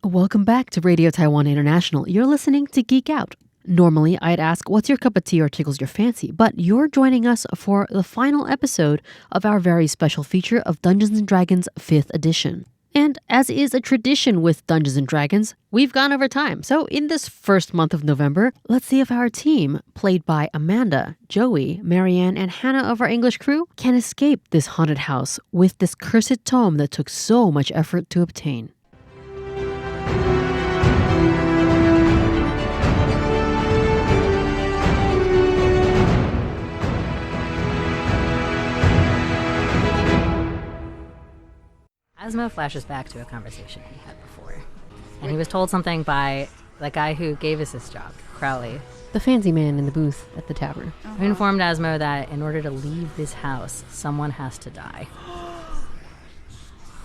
Welcome back to Radio Taiwan International. You're listening to Geek Out. Normally, I'd ask, what's your cup of tea or tickles your fancy? But you're joining us for the final episode of our very special feature of Dungeons & Dragons 5th edition. And as is a tradition with Dungeons & Dragons, we've gone over time. So in this first month of November, let's see if our team, played by Amanda, Joey, Marianne, and Hanna of our English crew, can escape this haunted house with this cursed tome that took so much effort to obtain. Asmo flashes back to a conversation he had before. And he was told something by the guy who gave us this job, Crowley. The fancy man in the booth at the tavern. Who informed Asmo that in order to leave this house, someone has to die.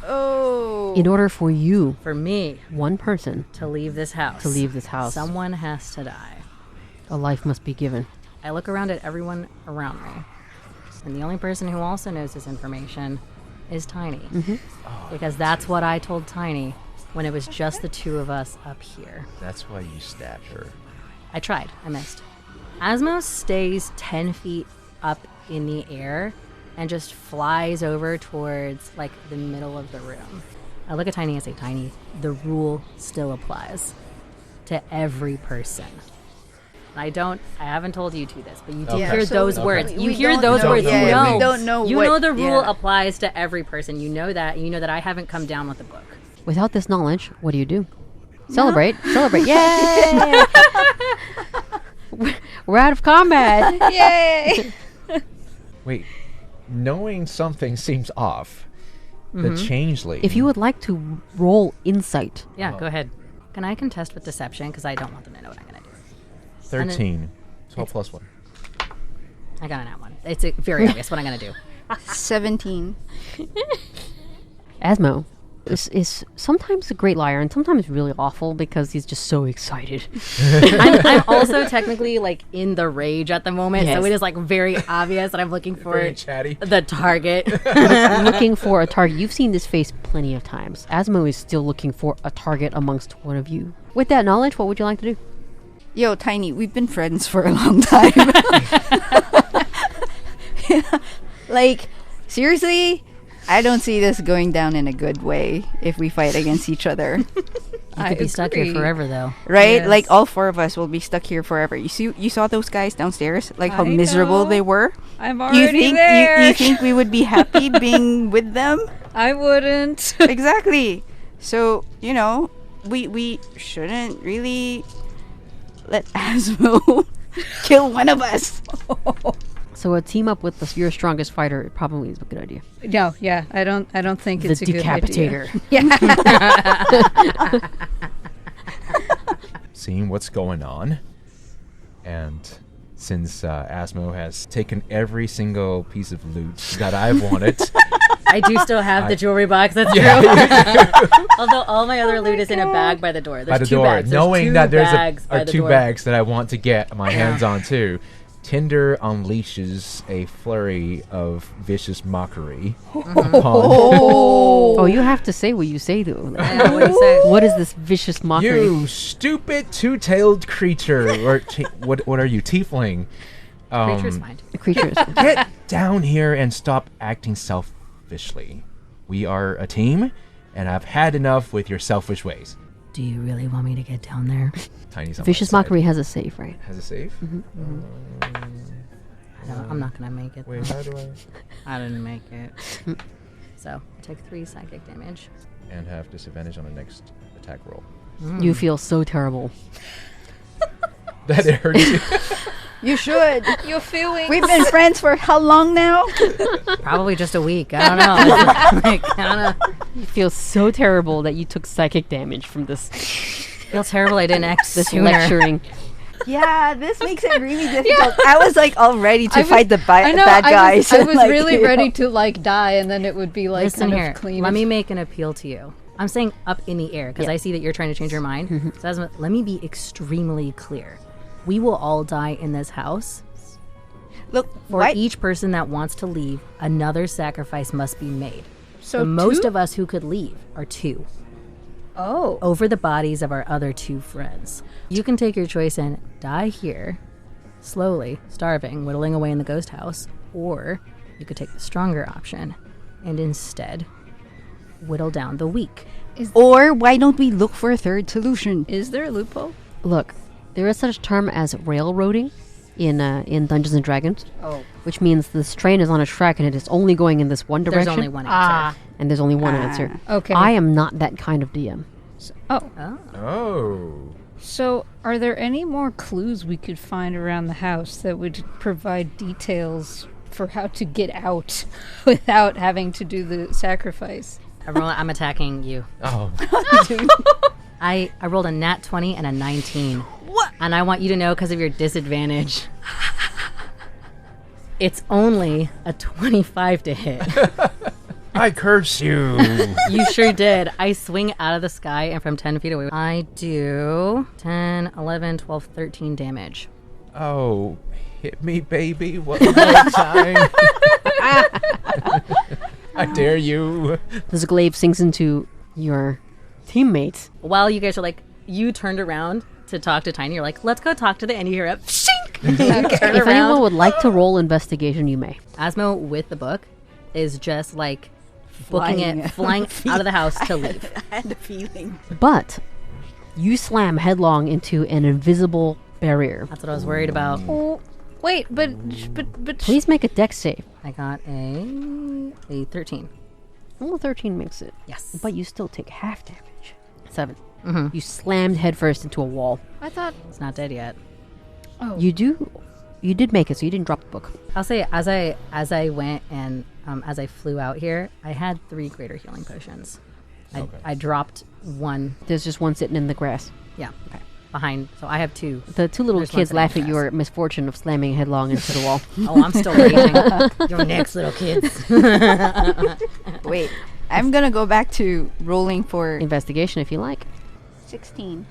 Oh. In order for you, For me, one person, to leave this house, someone has to die. a life must be given. I look around at everyone around me. And the only person who also knows this information is Tiny. Because that's what I told Tiny when it was just the two of us up here. That's why you stabbed her. I tried. I missed. Asmo stays 10 feet up in the air and just flies over towards, like, the middle of the room. I look at Tiny and say, Tiny, the rule still applies to every person. I haven't told you two this, but you do hear those words. You hear those words. Yeah, you know. we don't know You what, know the rule applies to every person. You know that. You know that I haven't come down with the book. Without this knowledge, what do? Celebrate. Celebrate. Yay! We're out of combat. Yay! Wait, knowing something seems off. The changeling. If you would like to roll insight. Yeah, go ahead. Can I contest with deception? Because I don't want them to know what I'm going to do. 13. 12 plus 1. I got an at one. It's very obvious what I'm going to do. 17. Asmo is sometimes a great liar and sometimes really awful because he's just so excited. I'm also technically like in the rage at the moment, Yes. so it is like very obvious that I'm looking for Very chatty. the target. Looking for a target. You've seen this face plenty of times. Asmo is still looking for a target amongst one of you. With that knowledge, what would you like to do? Yo, Tiny, we've been friends for a long time. Like, seriously, I don't see this going down in a good way if we fight against each other. You could be stuck here forever, though. Right? Yes. Like, all four of us will be stuck here forever. You saw those guys downstairs? Like, how I miserable know. they were? I'm You already think there. you think we would be happy being with them? I wouldn't. Exactly. So, you know, we shouldn't really let Asmo kill one of us. So a team up with your strongest fighter probably is a good idea. No, yeah, I don't think it's The a good idea. decapitator. Seeing what's going on. And since Asmo has taken every single piece of loot that I wanted. I do still have the jewelry box. That's true. Although all my other loot is in a bag by the door. There's by the two door, bags. There's knowing two that there's bags by the two door. bags that I want to get my hands on too. Tinder unleashes a flurry of vicious mockery upon Oh, you have to say what you say, though. Yeah, what do you say? What is this vicious mockery? you stupid two-tailed creature, or what are you, tiefling? Creature's fine. The creatures. Get down here and stop acting selfishly. We are a team, and I've had enough with your selfish ways. Do you really want me to get down there? Tiny's on Vicious my side. mockery has a save, right? Has a save? I'm not going to make it. Wait, how do I? I didn't make it. So, I take 3 psychic damage. And have disadvantage on the next attack roll. You feel so terrible. That it hurts you. You should. You're feeling. We've been friends for how long now? Probably just a week. I don't know. Like, I don't know. You feel so terrible that you took psychic damage from this Feel terrible I didn't act this sooner. lecturing. Yeah, this makes it really difficult. I was like all ready to fight the I know, bad guys. I was like, really you ready know. to like die, and then it would be like Listen kind here. of clean. Let me make an appeal to you. I'm saying up in the air because I see that you're trying to change your mind. So let me be extremely clear. We will all die in this house. Look, For what? each person that wants to leave, another sacrifice must be made. So The most two? of us who could leave are 2. Oh. over the bodies of our other 2 friends. You can take your choice and die here, slowly, starving, whittling away in the ghost house, or you could take the stronger option and instead whittle down the weak. Or why don't we look for a third solution? Is there a loophole? Look, there is such a term as railroading in Dungeons and Dragons, Oh. which means this train is on a track and it is only going in this one There's direction. only one answer. And there's only one answer. Okay. I am not that kind of DM. Oh. Oh. So, are there any more clues we could find around the house that would provide details for how to get out without having to do the sacrifice? I'm attacking you. Oh. I rolled a nat 20 and a 19. What? And I want you to know, because of your disadvantage, it's only a 25 to hit. I curse you. You sure did. I swing out of the sky and from 10 feet away. I do 10, 11, 12, 13 damage. Oh, hit me, baby. One more time. I dare you. This glaive sinks into your teammates. While you guys are like, you turned around to talk to Tiny. You're like, let's go talk to the end. You hear a shink. You turn If around. anyone would like to roll investigation, you may. Asmo with the book is just like booking it, flying out of the house to leave. I had the feeling. But you slam headlong into an invisible barrier. That's what I was worried about. Oh, wait, but Please make a dex save. I got a 13. Well, 13 makes it. Yes. But you still take half damage. 7. You slammed headfirst into a wall. I thought. It's not dead yet. Oh. You did make it, so you didn't drop the book. I'll say as I went and as I flew out here, I had 3 greater healing potions. I dropped 1. There's just one sitting in the grass. Yeah. Okay. Behind. So I have 2. The 2 little There's one kids sitting in laugh the at grass. your misfortune of slamming headlong into the wall. Oh, I'm still raging. Your next little kids. Wait, I'm gonna go back to rolling for Investigation, if you like. 16.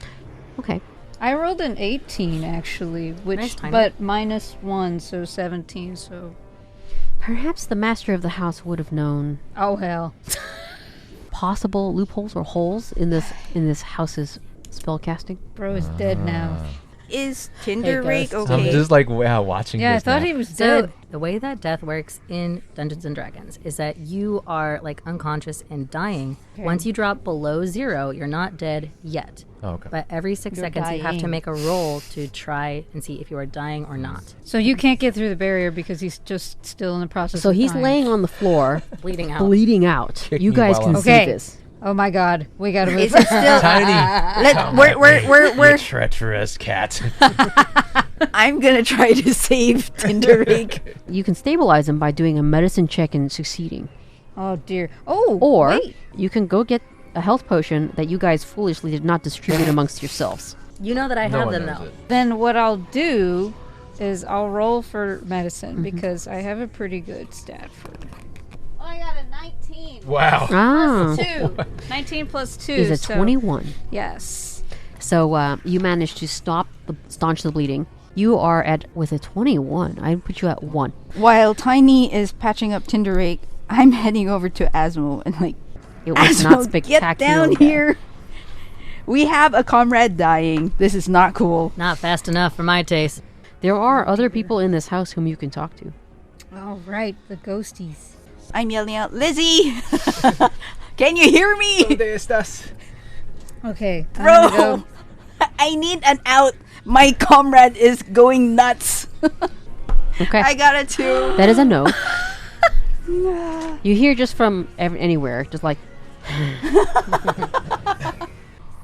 Okay. I rolled an 18 actually, Nice, which Tiny. but -1, so 17. So Perhaps the master of the house would have known oh hell. possible loopholes or holes in this house's spellcasting. Bro is dead now. Is Tinder Hey, rake ghost. okay? I'm just like wow, watching Yeah, I this thought now. he was So dead. the way that death works in Dungeons and Dragons is that you are like unconscious and dying. Once you drop below 0, you're not dead yet. Oh, okay. But every 6 You're seconds you have to dying. make a roll to try and see if you are dying or not. So you can't get through the barrier because he's just still in the process. So of he's dying. laying on the floor, Bleeding out. bleeding out. Kicking You guys while can I'm- see Okay. this. Oh my god, we gotta move. Is it still? Tiny. Let come we're at we're me, we're you we're. treacherous cat. I'm gonna try to save Tinder rake. You can stabilize him by doing a medicine check and succeeding. Oh dear. Oh. Or wait. you can go get a health potion that you guys foolishly did not distribute amongst yourselves. You know that I No have one them knows though. it. Then what I'll do is I'll roll for medicine Mm-hmm. because I have a pretty good stat for. Oh, I got a 19. Wow. Ah, 2. 19 plus 2. is a so- 21. Yes. So you managed to staunch the bleeding. You are with a 21. I'd put you at 1. While Tiny is patching up Tinder rake, I'm heading over to Asmo and like, It was not Asmo, spectacular. get down here. We have a comrade dying. This is not cool. Not fast enough for my taste. There are other people in this house whom you can talk to. All right, the ghosties. I'm yelling out, Lizzie! Can you hear me? Okay, I'm gonna Bro! go. I need an out. My comrade is going nuts. Okay. I got a 2. That is a no. You hear just from anywhere, just like,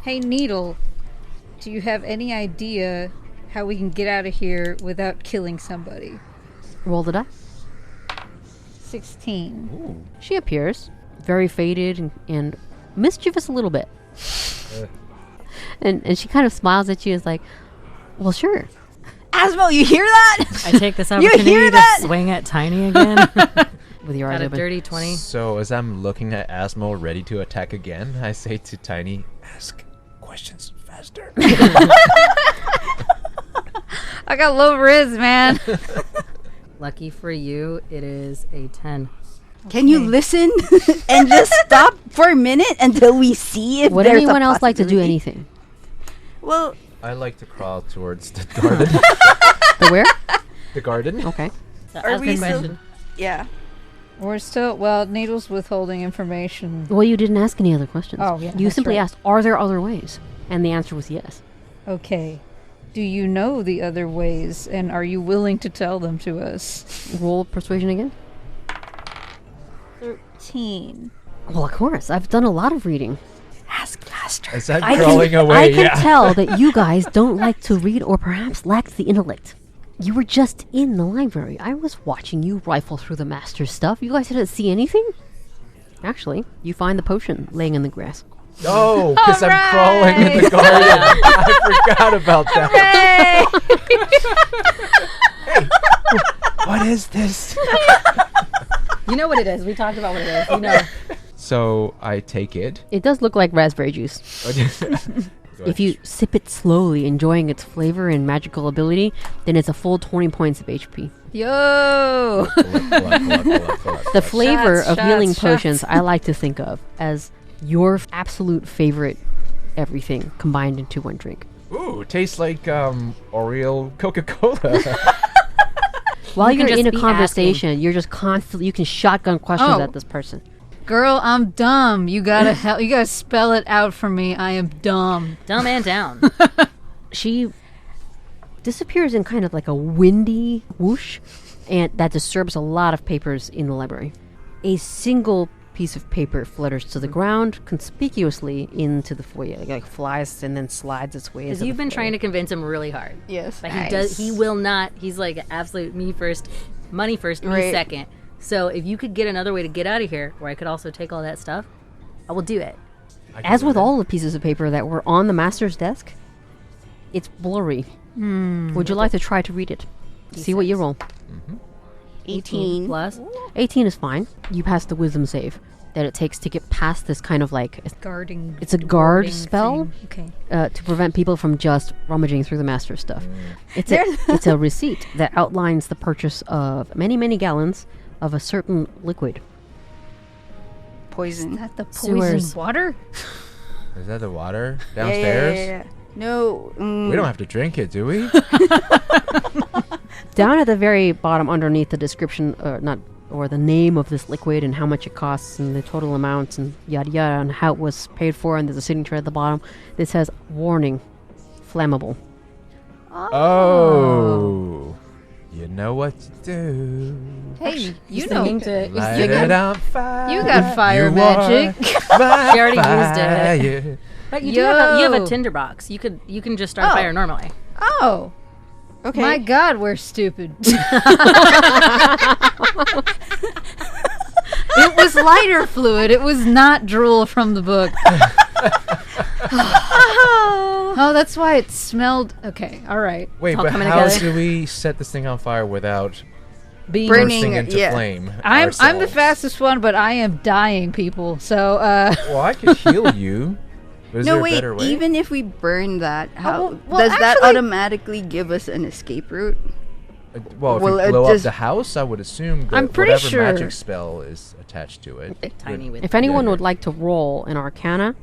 Hey, Needle, do you have any idea how we can get out of here without killing somebody? roll the die. 16. She appears, very faded and mischievous a little bit. And she kind of smiles at you and is like, well, sure. Asmo, you hear that? I take this You opportunity hear to that? swing at Tiny again. With your eyes Got a open. dirty 20. So as I'm looking at Asmo ready to attack again, I say to Tiny, ask questions faster. I got low riz, man. Lucky for you, it is a 10. Can you listen and just stop for a minute until we see if Would there's anyone a else like to do possibility? anything? Well, I like to crawl towards the garden. The where? The garden. Okay. So are ask we a still? question. Yeah. We're still, well, Needle's withholding information. Well, you didn't ask any other questions. Oh, yeah, You that's simply right. asked, are there other ways? And the answer was yes. Okay. Do you know the other ways, and are you willing to tell them to us? Roll persuasion again. 13. Well, of course. I've done a lot of reading. Ask faster. As I'm crawling away, I can yeah. tell that you guys don't like to read or perhaps lack the intellect. You were just in the library. I was watching you rifle through the master's stuff. You guys didn't see anything? Actually, you find the potion laying in the grass. Oh, because I'm crawling in the garden. I forgot about that. Hey, what is this? You know what it is. We talked about what it is. You know. So I take it. It does look like raspberry juice. If you sip it slowly, enjoying its flavor and magical ability, then it's a full 20 points of HP. Yo! The flavor Shots, of healing shots, potions shots. I like to think of as your absolute favorite everything combined into one drink. Ooh, tastes like Oreo Coca-Cola. While You can you're just in a be conversation, you're just constantly, you can shotgun questions Oh. at this person. Girl, I'm dumb. You gotta help. You gotta spell it out for me. I am dumb. Dumb and down. She disappears in kind of like a windy whoosh, and that disturbs a lot of papers in the library. A single piece of paper flutters to the ground conspicuously into the foyer. It like flies and then slides its way Because into you've the been foyer. trying to convince him really hard. Yes. Like he does. He will not. He's like absolute me first, money first, me Right. second. So if you could get another way to get out of here, where I could also take all that stuff, I will do it. As with all the pieces of paper that were on the master's desk, it's blurry. Would you like to try to read it? See what you roll. 18. plus. 18 is fine. You pass the wisdom save that it takes to get past this kind of like Guarding. it's a guard warding spell thing. Okay. to prevent people from just rummaging through the master's stuff. It's a receipt that outlines the purchase of many gallons of a certain liquid. Poison. Is that the poison Sewers. water? Is that the water Yeah, downstairs? yeah. No. We don't have to drink it, do we? Down at the very bottom, underneath the description, or the name of this liquid and how much it costs and the total amount and yada yada and how it was paid for, and there's a signature at the bottom that says "Warning, flammable." Oh. You know what to do. Hey, you Thinking know. to- Light you it got- on fire. You got fire You magic. are She already used it. fire. But you have a Yo. Tinder box. You can just start a Oh. fire normally. Oh, Okay. my God, we're stupid. It was lighter fluid. It was not drool from the book. Oh, that's why it smelled. Okay, all right. Wait, all but coming how together. do we set this thing on fire without Being Burning bursting it, into yeah. flame? I'm the ourselves? fastest one, but I am dying, people. So, Well, I could heal you. But is No, there a wait. better way? Even if we burn that, how well, does that actually- automatically give us an escape route? Well, if well, we it blow up just- the house, I would assume that I'm pretty whatever sure- magic spell is attached to it. tiny with. If anyone Yeah. would like to roll an Arcana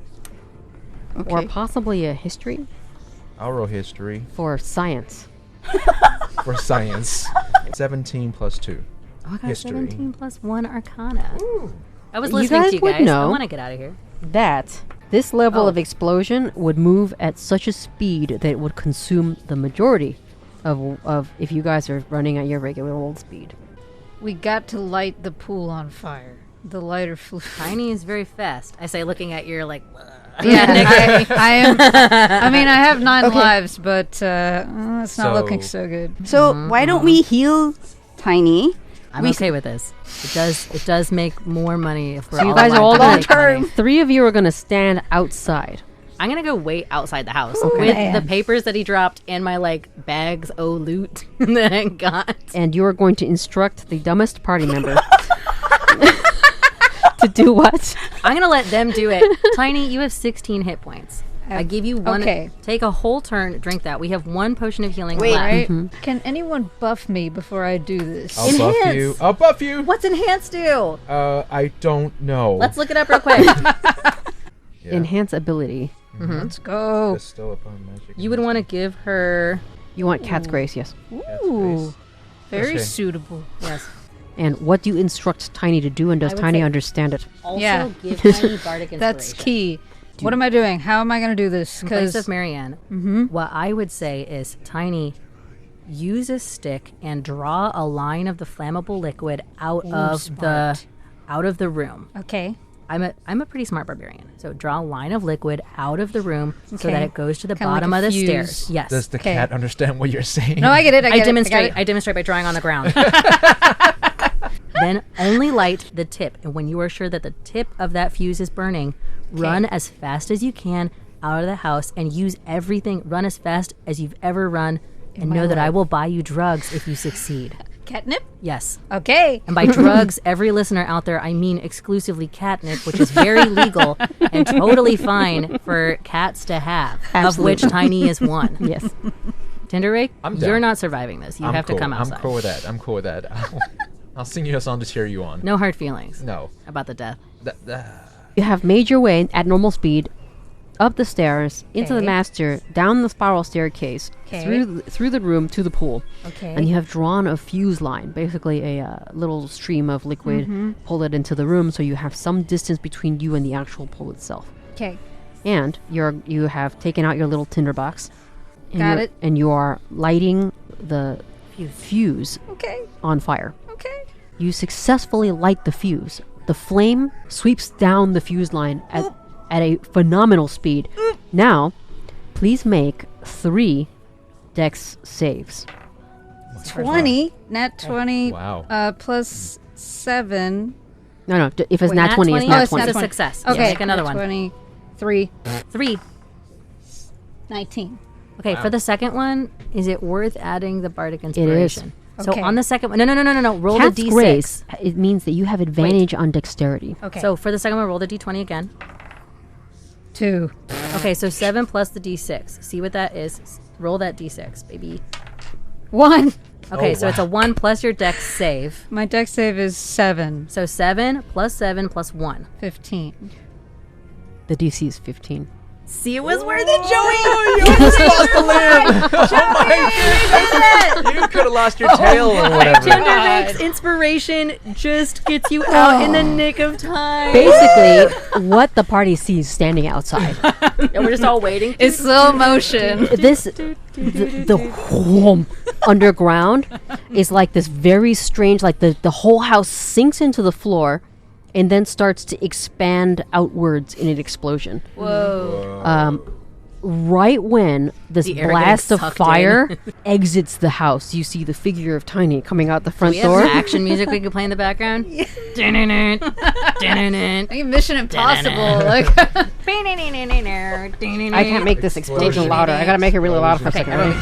or Okay. possibly a History I'll roll history for science. for science. 17 plus 2. Oh, I got History. 17 plus 1 Arcana. I was You listening guys to you would guys. I know. want to get out of here. That this level Oh. of explosion would move at such a speed that it would consume the majority of if you guys are running at your regular old speed. we got to light the pool on fire. The lighter fluid. Tiny is very fast. I say, looking at your like. Yeah, I am. I mean, I have 9 lives, but it's not looking so good. So why don't we heal Tiny? I'm okay with this. It does make more money if we're So you all guys are alive all to gonna make money. 3 of you are going to stand outside. I'm gonna go wait outside the house with the papers that he dropped and my like bags loot that I got. And you are going to instruct the dumbest party member to do what? I'm gonna let them do it. Tiny, you have 16 hit points. I give you one. Okay. Take a whole turn, drink that. We have one potion of healing Wait, left. Right? Can anyone buff me before I do this? I'll buff Enhance. you. I'll buff you. What's enhance do? I don't know. Let's look it up real quick. Yeah. Enhance ability. Let's go. Bestow upon magic. You would want to give her. You want Cat's Grace, yes. Ooh, very Okay. suitable. Yes. And what do you instruct Tiny to do, and does I would Tiny say- understand it? Also, Yeah. give Tiny bardic inspiration. That's key. What am I doing? How am I going to do this? In place Because of Marianne, what I would say is, Tiny, use a stick and draw a line of the flammable liquid out smart. of the room. okay, I'm a pretty smart barbarian. So draw a line of liquid out of the room so Okay. that it goes to the Kinda like bottom a of the fuse. stairs. Yes. Does the Okay. cat understand what you're saying? no, I get it. I get demonstrate. It, I demonstrate by drawing on the ground. Then only light the tip, and when you are sure that the tip of that fuse is burning, run as fast as you can out of the house and use everything. Run as fast as you've ever run, and my know that I life. will buy you drugs if you succeed. Catnip. Yes. Okay. And by drugs, every listener out there, I mean exclusively catnip, which is very legal and totally fine for cats to have, of which Tiny is one. Yes. Tinderake, I'm you're down. not surviving this. You I'm have cool. to come outside. I'm cool with that. I'm cool with that. I'll sing you a song to cheer you on. No hard feelings No. about the death. You have made your way at normal speed up the stairs, into the Okay. master, down the spiral staircase, Okay. through the room to the pool. Okay. And you have drawn a fuse line, basically a little stream of liquid, pull it into the room so you have some distance between you and the actual pool itself. Okay. And you have taken out your little tinder box. And Got you're- it. And you are lighting the fuse Okay. on fire. Okay. You successfully light the fuse. The flame sweeps down the fuse line at a phenomenal speed. Now, please make 3 dex saves. 20. Nat 20. Wow. Plus 7. No, if it's Wait, nat 20, it's nat it's 20. a success. Okay. Yeah, make another one. 23. 3. 19. Okay, for the second one, is it worth adding the bardic inspiration? So Okay. on the second one, no. Roll Cat's the d6. Grace, it means that you have advantage on dexterity. Okay. So for the second one, roll the d20 again. 2. Okay, so 7 plus the d6. See what that is. Roll that d6, baby. 1. Okay, Oh, so it's a 1 plus your dex save. My dex save is 7. So 7 plus 1. 15. The DC is 15. See, it was worth it, Joey! You almost lost the limb! You could have lost your tail or whatever. Tinderrake's inspiration just gets you out in the nick of time. Basically, what the party sees standing outside. And we're just all waiting. It's slow motion. The whoom underground is like this very strange, like the whole house sinks into the floor and then starts to expand outwards in an explosion. Whoa. Right when this The air blast getting of sucked fire in. exits the house, you see the figure of Tiny coming out the front We have door. some action music we could play in the background. Like Mission Impossible. Like I can't make this explosion louder. I gotta make it really loud for a second. Ready?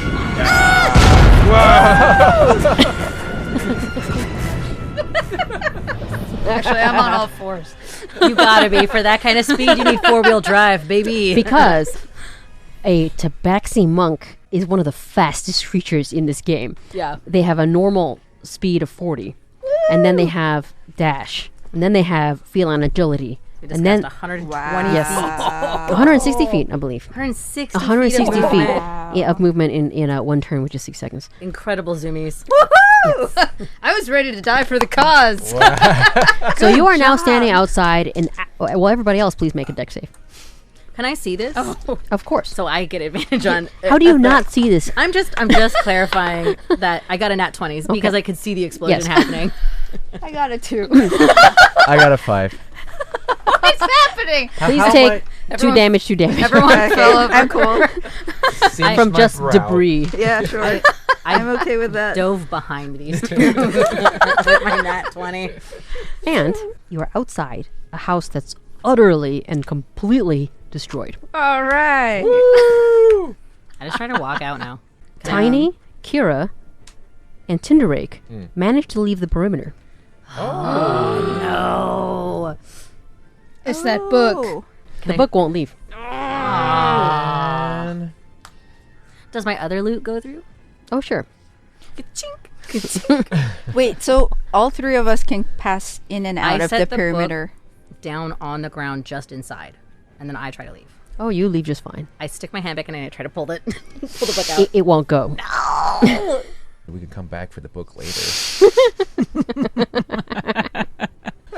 Actually, I'm on all fours. You gotta be. For that kind of speed, you need 4-wheel drive, baby. Because a tabaxi monk is one of the fastest creatures in this game. Yeah. They have a normal speed of 40, and then they have dash, and then they have feline agility, We just and then cast 120 Yes. feet. 160 feet, I believe. 160 160 feet. feet, Of yeah, of movement in one turn, which is 6 seconds. Incredible zoomies. I was ready to die for the cause. So you are now standing outside, and well, everybody else, please make a deck save. Can I see this? Of course. So I get advantage on. How do you not see this? I'm just clarifying that I got a nat 20s because I could see the explosion Yes. happening. I got a 2. I got a 5. What's happening? Please How take am 2 damage, 2 damage. Everyone fell over. I'm cool. Seems from my just brow. debris. Yeah, sure. I'm okay with that. Dove behind these two with my nat 20. And you are outside a house that's utterly and completely destroyed. All right. I just try to walk out now. Tiny, Keira, and Tinderake managed to leave the perimeter. No. It's that book. Oh. The book won't leave. Ah. Does my other loot go through? Oh, sure. Wait, so all three of us can pass in and out I of set the the perimeter. Down on the ground just inside. And then I try to leave. Oh, you leave just fine. I stick my hand back in and I try to pull it. Pull the book out. It won't go. We can come back for the book later.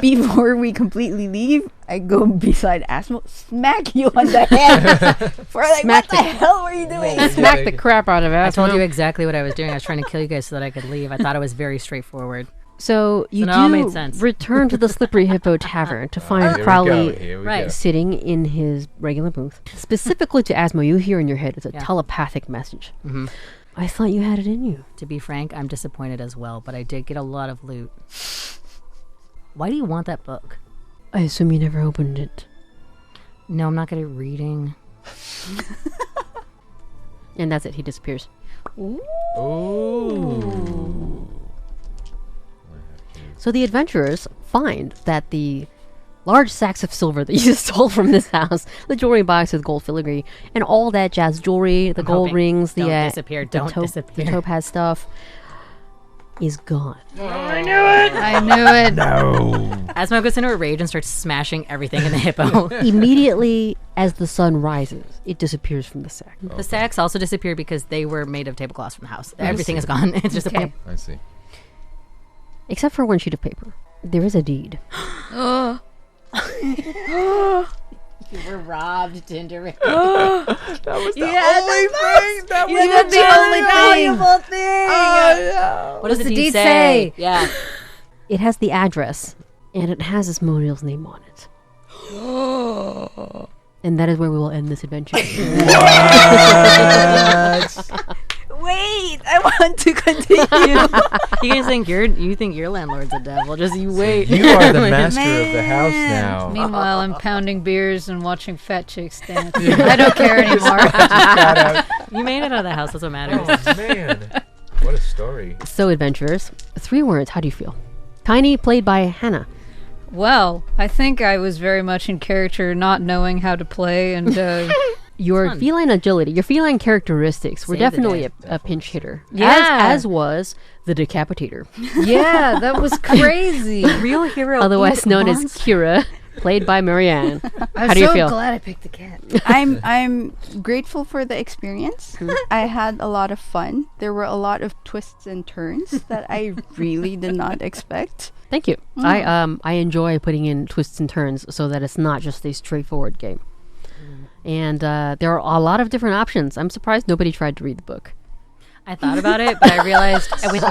Before we completely leave, I go beside Asmo, smack you on the head. For like, Smack what the hell were you doing? Smack the crap out of I us. told you exactly what I was doing. I was trying to kill you guys so that I could leave. I thought it was very straightforward. So you So it all do made sense. return to the Slippery Hippo Tavern to find Here we Crowley go, here we Right. go. sitting in his regular booth. Specifically to Asmo, you hear in your head, it's a Yeah. telepathic message. Mhm. I thought you had it in you. To be frank, I'm disappointed as well, but I did get a lot of loot. Why do you want that book? I assume you never opened it. No, I'm not good at reading. And that's it. He disappears. Oh. So the adventurers find that the large sacks of silver that you stole from this house, the jewelry box with gold filigree, and all that jazz jewelry, the I'm gold hoping. rings, Don't the disappear. the Don't disappear. the topaz stuff, is gone. I knew it. No. Asmo goes into a rage and starts smashing everything in the hippo. Immediately as the sun rises, it disappears from the sack. The sacks also disappeared because they were made of tablecloths from the house. Everything is gone. It's just Okay. I see. Except for one sheet of paper. There is a deed. You were robbed, Tinder. That was the only thing. That was the only thing. thing. What does What's the the deed deed say? say? Yeah. It has the address, and it has Asmodeel's name on it. And that is where we will end this adventure. Wait, I want to continue. You guys think you think your landlord's a devil? Just you wait. You are the master of the house now. Meanwhile, I'm pounding beers and watching fat chicks dance. I don't care anymore. You made it out of the house. That's what matters. Oh man, what a story. So, adventurers, 3 words. How do you feel? Tiny, played by Hanna. Well, I think I was very much in character, not knowing how to play, and Your Fun. feline agility, your feline characteristics were Save the definitely day. a pinch hitter. Yeah. As was the Decapitator, yeah, that was crazy. Real hero. otherwise known as Keira, played by Marianne. I'm How do you so feel? glad I picked the cat. I'm grateful for the experience. I had a lot of fun. There were a lot of twists and turns that I really did not expect. Thank you. I enjoy putting in twists and turns so that it's not just a straightforward game. And there are a lot of different options. I'm surprised nobody tried to read the book. I thought about it, but I realized with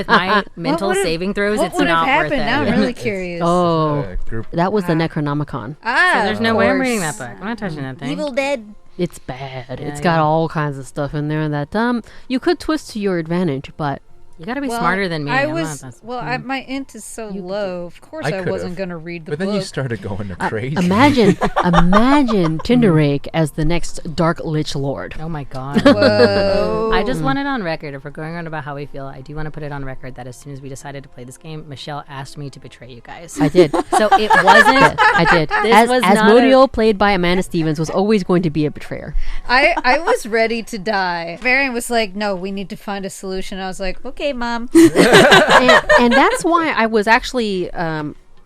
my mental would've- saving throws, What it's would have not worth happened? it. Now I'm really curious. Oh, Group. that was the Necronomicon. Ah, So there's no of way I'm course. reading that book. I'm not touching that thing. Evil Dead. It's bad. Yeah, It's got yeah. all kinds of stuff in there that you could twist to your advantage, but You got to be Well, smarter than me. I I'm was not that- my int is so low. Of course, I I could've. wasn't going to read the But then book. you started going to crazy. imagine Tinder Rake as the next Dark Lich Lord. Oh my god. Whoa. I just want it on record. If we're going on about how we feel, I do want to put it on record that as soon as we decided to play this game, Michelle asked me to betray you guys. I did. So it wasn't. I did. This was not Asmodeel, played by Amanda Stevens, was always going to be a betrayer. I was ready to die. Varian was like, "No, we need to find a solution." I was like, "Okay, Mom." and that's why I was actually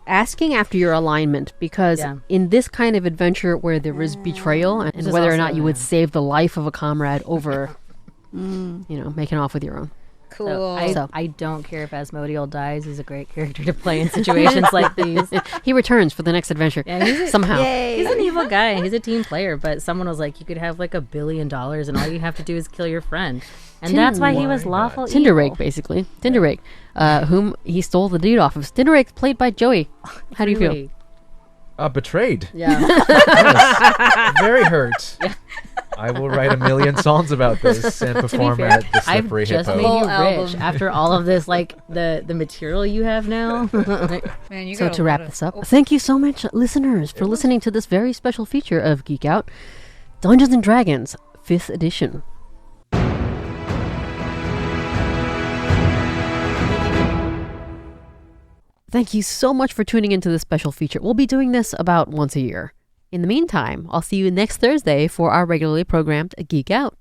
asking after your alignment, because Yeah. in this kind of adventure where there is betrayal and is whether or not also, you would yeah. save the life of a comrade over, making off with your own. Cool. So I don't care if Asmodeal dies. He's a great character to play in situations like these. He returns for the next adventure Yeah, he's somehow. He's an evil guy. He's a team player, but someone was like, you could have like $1 billion and all you have to do is kill your friend. And that's why he was Why lawful not? Tinder evil. Rake, basically. Tinder Rake, whom he stole the deed off of. Tinder Rake, played by Joey. How do you feel? Really? Betrayed. Yeah. Very hurt. I will write 1,000,000 songs about this and To be perform fair, at the I've Slippery just made Hippo. you Full rich album. after all of this, like the material you have now. Man, you So got a to lot wrap of- this up, thank you so much, listeners, for listening to this very special feature of Geek Out, Dungeons and Dragons 5th edition. Thank you so much for tuning into this special feature. We'll be doing this about once a year. In the meantime, I'll see you next Thursday for our regularly programmed Geek Out.